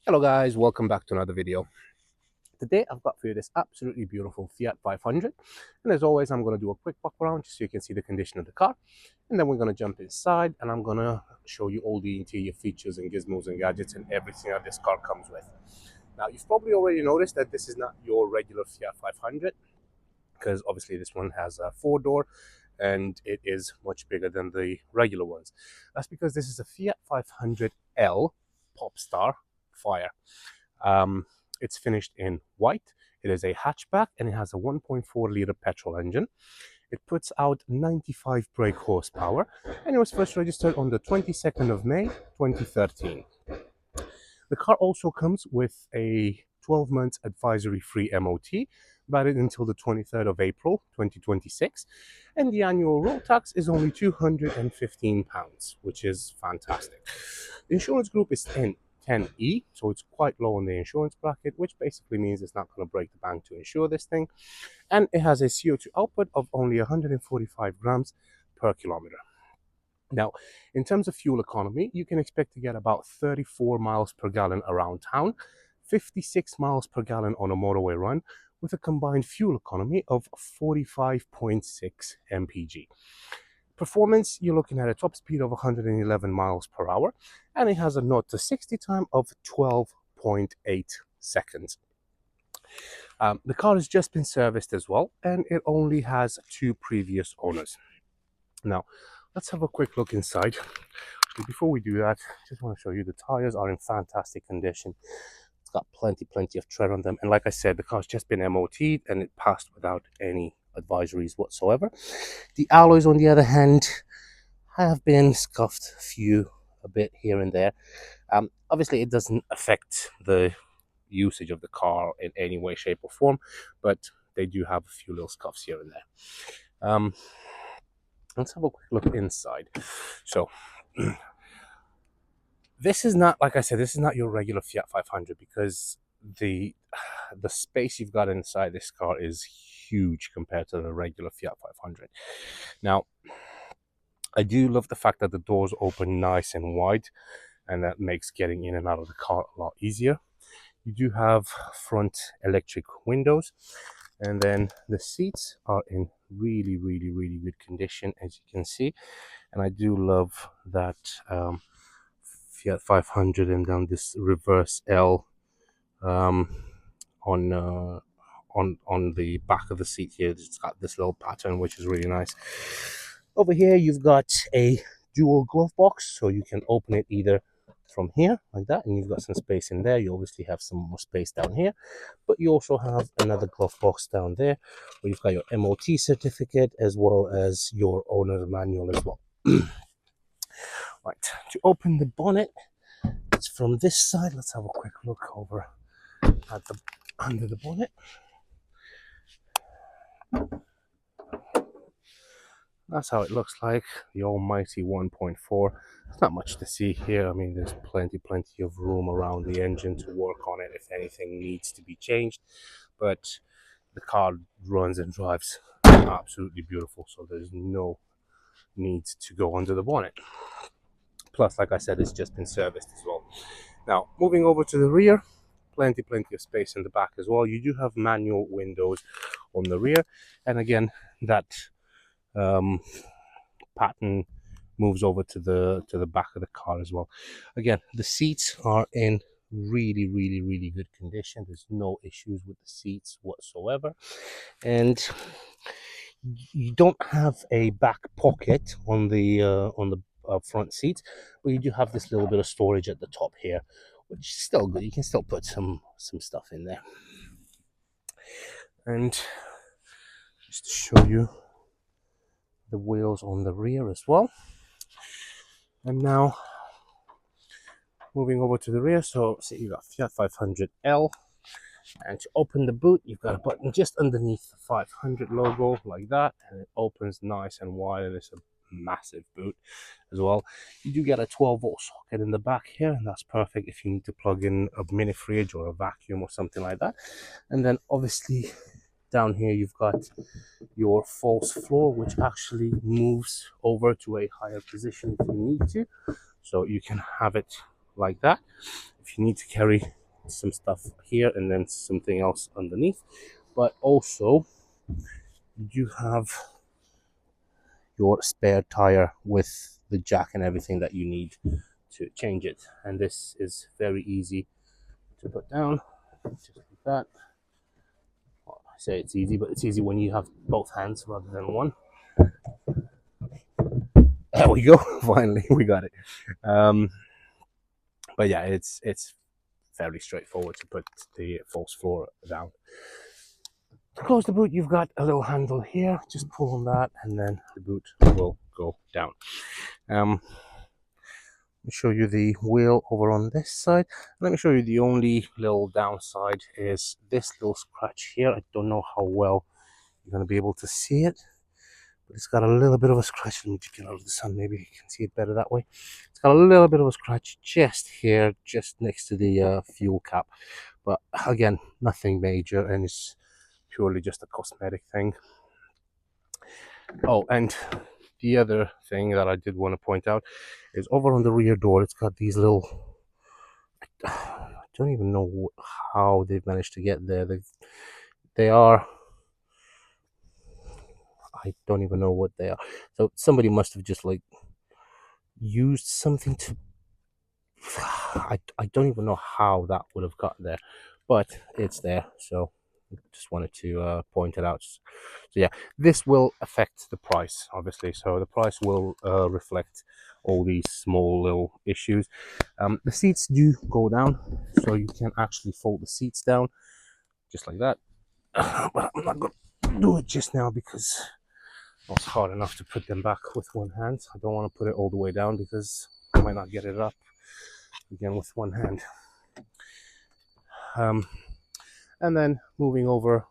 Hello guys, welcome back to another video. Today I've got for you this absolutely beautiful Fiat 500, and as always I'm going to do a quick walk around just so you can see the condition of the car, and then we're going to jump inside and I'm going to show you all the interior features and gizmos and gadgets and everything that this car comes with. Now you've probably already noticed that this is not your regular Fiat 500, because obviously this one has a four-door and it is much bigger than the regular ones. That's because this is a Fiat 500L Popstar Fire. It's finished in white. It is a hatchback and it has a 1.4 liter petrol engine. It puts out 95 brake horsepower and it was first registered on the 22nd of May 2013. The car also comes with a 12 months advisory free MOT, valid until the 23rd of April 2026, and the annual road tax is only £215, which is fantastic. The insurance group is 10E, so it's quite low on the insurance bracket, which basically means it's not going to break the bank to insure this thing, and it has a CO2 output of only 145 grams per kilometer. Now, in terms of fuel economy, you can expect to get about 34 miles per gallon around town, 56 miles per gallon on a motorway run, with a combined fuel economy of 45.6 mpg. Performance, you're looking at a top speed of 111 miles per hour, and it has a 0 to 60 time of 12.8 seconds. The car has just been serviced as well, and it only has 2 previous owners. Now, let's have a quick look inside. Before we do that, I just want to show you the tires are in fantastic condition. It's got plenty of tread on them, and like I said, the car's just been MOT'd and it passed without any advisories whatsoever. The alloys, on the other hand, have been scuffed a bit here and there. Obviously, it doesn't affect the usage of the car in any way, shape, or form, but they do have a few little scuffs here and there. Let's have a quick look inside. So, this is not, like I said, this is not your regular Fiat 500, because the space you've got inside this car is huge compared to the regular Fiat 500. Now, I do love the fact that the doors open nice and wide, and that makes getting in and out of the car a lot easier. You do have front electric windows, and then the seats are in really good condition, as you can see. And I do love that Fiat 500 and down this reverse L on the back of the seat here. It's got this little pattern, which is really nice. Over here you've got a dual glove box, so you can open it either from here like that, and you've got some space in there. You obviously have some more space down here, but you also have another glove box down there where you've got your MOT certificate as well as your owner's manual as well. Right, to open the bonnet, it's from this side. Let's have a quick look over at the under the bonnet. That's how it looks like, the almighty 1.4. There's not much to see here. I mean, there's plenty of room around the engine to work on it if anything needs to be changed, but the car runs and drives absolutely beautiful, so there's no need to go under the bonnet. Plus, like I said, it's just been serviced as well. Now, moving over to the rear, plenty of space in the back as well. You do have manual windows on the rear, and again, that pattern moves over to the back of the car as well. Again, the seats are in really good condition. There's no issues with the seats whatsoever, and you don't have a back pocket on the front seats, but you do have this little bit of storage at the top here, which is still good. You can still put some stuff in there. And just to show you the wheels on the rear as well. And now moving over to the rear, so see, you've got Fiat 500L, and to open the boot you've got a button just underneath the 500 logo like that, and it opens nice and wide, and it's a massive boot as well. You do get a 12-volt socket in the back here, and that's perfect if you need to plug in a mini fridge or a vacuum or something like that. And then obviously down here you've got your false floor, which actually moves over to a higher position if you need to, so you can have it like that. If you need to carry some stuff here and then something else underneath, but also you have your spare tire with the jack and everything that you need to change it. And this is very easy to put down, just like that. Well, I say it's easy, but it's easy when you have both hands rather than one. There we go. Finally, we got it. But yeah, it's fairly straightforward to put the false floor down. To close the boot, you've got a little handle here. Just pull on that, and then the boot will go down. Let me show you the wheel over on this side. Let me show you the only little downside is this little scratch here. I don't know how well you're going to be able to see it, but it's got a little bit of a scratch. Let me just get out of the sun, maybe you can see it better that way. It's got a little bit of a scratch just here, just next to the fuel cap. But again, nothing major, and it's purely just a cosmetic thing. Oh, and the other thing that I did want to point out is over on the rear door, it's got these little, I don't even know how they've managed to get there. They are, I don't even know what they are. So somebody must have just like used something to, I don't even know how that would have got there, but it's there. So just wanted to point it out. So yeah, this will affect the price, obviously. So the price will reflect all these small little issues. The seats do go down, so you can actually fold the seats down just like that. But I'm not going to do it just now because it's hard enough to put them back with one hand. I don't want to put it all the way down because I might not get it up again with one hand. And then moving over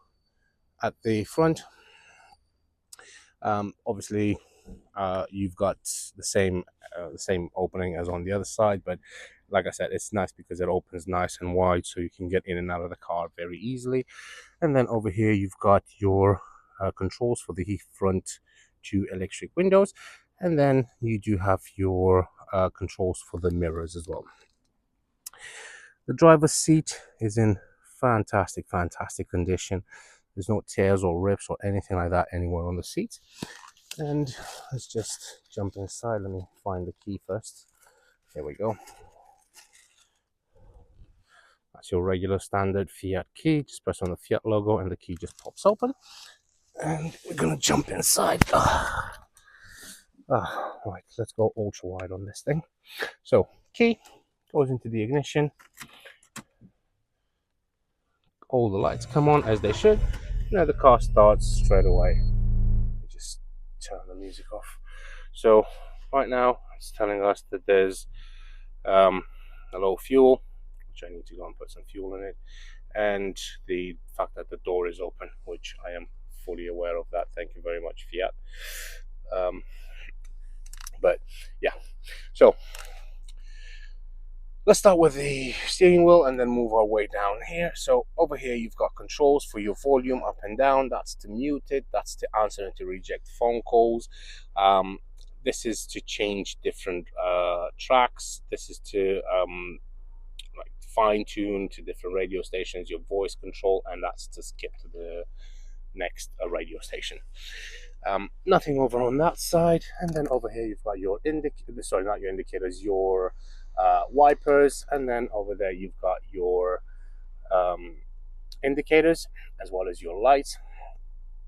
at the front, obviously you've got the same opening as on the other side, but like I said, it's nice because it opens nice and wide, so you can get in and out of the car very easily. And then over here you've got your controls for the front two electric windows, and then you do have your controls for the mirrors as well. The driver's seat is in fantastic condition. There's no tears or rips or anything like that anywhere on the seat. And let's just jump inside. Let me find the key first. There we go. That's your regular standard Fiat key. Just press on the Fiat logo and the key just pops open. And we're gonna jump inside. Right, let's go ultra wide on this thing. So key goes into the ignition. All the lights come on as they should. Now the car starts straight away. Just turn the music off. So right now it's telling us that there's a low fuel, which I need to go and put some fuel in it, and the fact that the door is open, which I am fully aware of that. Thank you very much, Fiat. But yeah, so let's start with the steering wheel and then move our way down here. So over here you've got controls for your volume up and down. That's to mute it, that's to answer and to reject phone calls. This is to change different tracks. This is to like fine tune to different radio stations, your voice control, and that's to skip to the next radio station. Nothing over on that side. And then over here you've got your your wipers, and then over there you've got your indicators as well as your lights.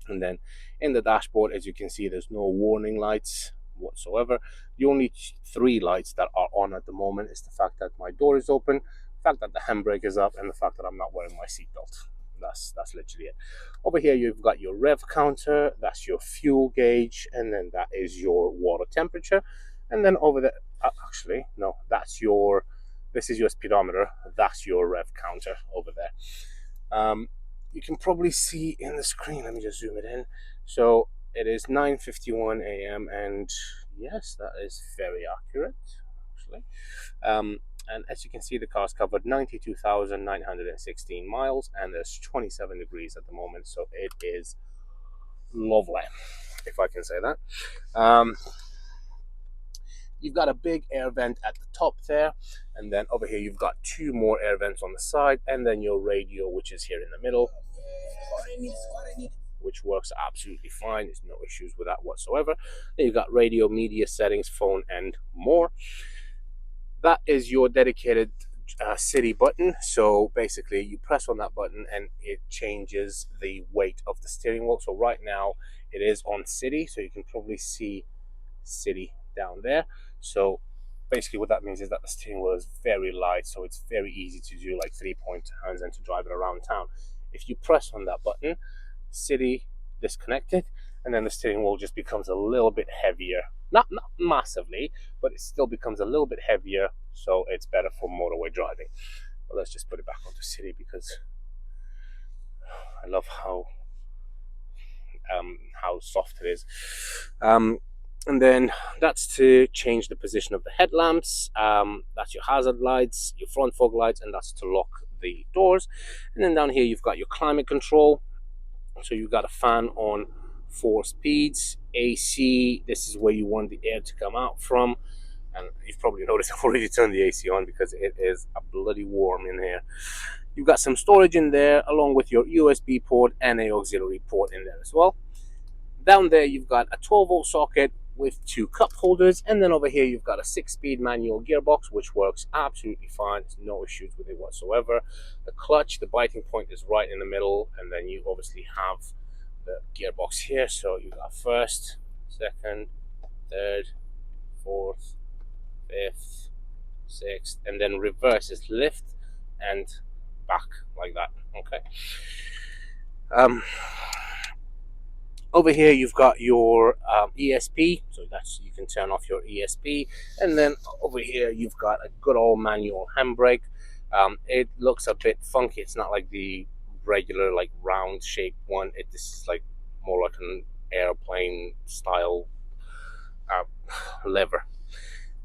And then in the dashboard, as you can see, there's no warning lights whatsoever. The only three lights that are on at the moment is the fact that my door is open, the fact that the handbrake is up, and the fact that I'm not wearing my seatbelt. That's literally it. Over here you've got your rev counter, that's your fuel gauge, and then that is your water temperature. And then over there, actually no, this is your speedometer, that's your rev counter over there. You can probably see in the screen, let me just zoom it in. So it is 9:51 a.m. and yes, that is very accurate actually. And as you can see, the car's covered 92,916 miles, and there's 27 degrees at the moment, so it is lovely, if I can say that. You've got a big air vent at the top there, and then over here you've got two more air vents on the side, and then your radio, which is here in the middle, which works absolutely fine. There's no issues with that whatsoever. Then you've got radio, media settings, phone, and more. That is your dedicated city button. So basically you press on that button and it changes the weight of the steering wheel. So right now it is on city, so you can probably see city down there. So basically what that means is that the steering wheel is very light, so it's very easy to do like 3-point turns and to drive it around town. If you press on that button, city disconnected, and then the steering wheel just becomes a little bit heavier. Not massively, but it still becomes a little bit heavier, so it's better for motorway driving. But let's just put it back onto city because I love how soft it is. And then that's to change the position of the headlamps. That's your hazard lights, your front fog lights, and that's to lock the doors. And then down here you've got your climate control. So you've got a fan on 4 speeds, AC. This is where you want the air to come out from. And you've probably noticed I've already turned the AC on because it is a bloody warm in here. You've got some storage in there along with your USB port and a auxiliary port in there as well. Down there you've got a 12-volt socket with 2 cup holders, and then over here you've got a 6-speed manual gearbox which works absolutely fine. There's no issues with it whatsoever. The clutch, the biting point is right in the middle, and then you obviously have the gearbox here. So you've got first, second, third, fourth, fifth, sixth, and then reverse is lift and back like that. Okay. Over here you've got your ESP, so that's, you can turn off your ESP, and then over here you've got a good old manual handbrake. It looks a bit funky. It's not like the regular like round shaped one. This is like more like an airplane style lever.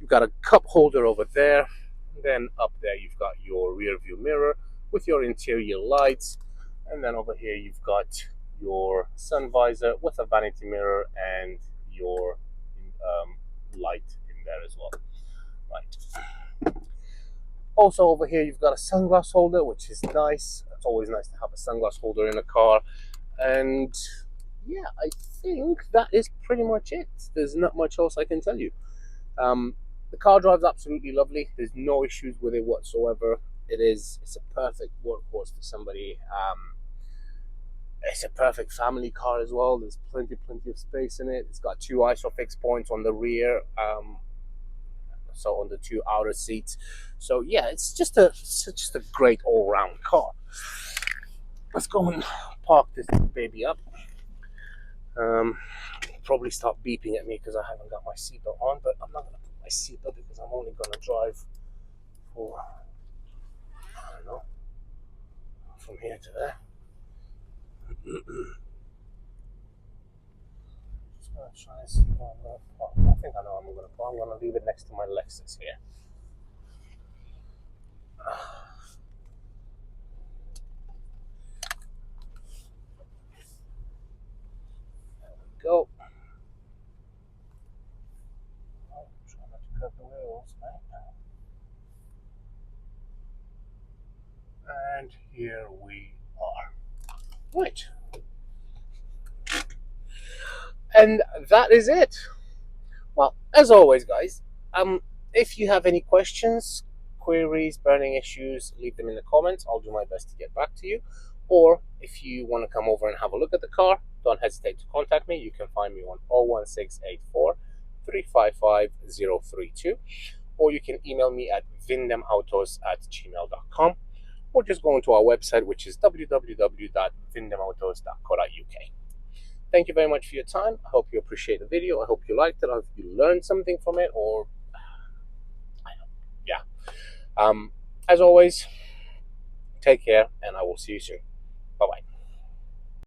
You've got a cup holder over there, and then up there you've got your rear view mirror with your interior lights, and then over here you've got your sun visor with a vanity mirror and your light in there as well. Right. Also over here you've got a sunglass holder, which is nice. It's always nice to have a sunglass holder in a car. And yeah, I think that is pretty much it. There's not much else I can tell you. The car drives absolutely lovely. There's no issues with it whatsoever. It's a perfect workhorse for somebody. It's a perfect family car as well. There's plenty of space in it. It's got 2 ISOFIX points on the rear, so on the 2 outer seats. So yeah, it's just a great all-round car. Let's go and park this baby up. Probably stop beeping at me because I haven't got my seatbelt on, but I'm not going to put my seatbelt because I'm only going to drive for, I don't know, from here to there. Just going to try and see where I'm going to park. I think I know where I'm going to park. I'm going to leave it next to my Lexus here. There we go. Oh, try not to cut the wheels, right? And here we are. Right. And that is it. Well, as always, guys, if you have any questions, queries, burning issues, leave them in the comments. I'll do my best to get back to you. Or if you want to come over and have a look at the car, don't hesitate to contact me. You can find me on 01684 355 032, or you can email me at vindemautos@gmail.com, or just go onto our website, which is www.vindemautos.co.uk. Thank you very much for your time. I hope you appreciate the video. I hope you liked it. I hope you learned something from it, or yeah. As always, take care, and I will see you soon. Bye-bye.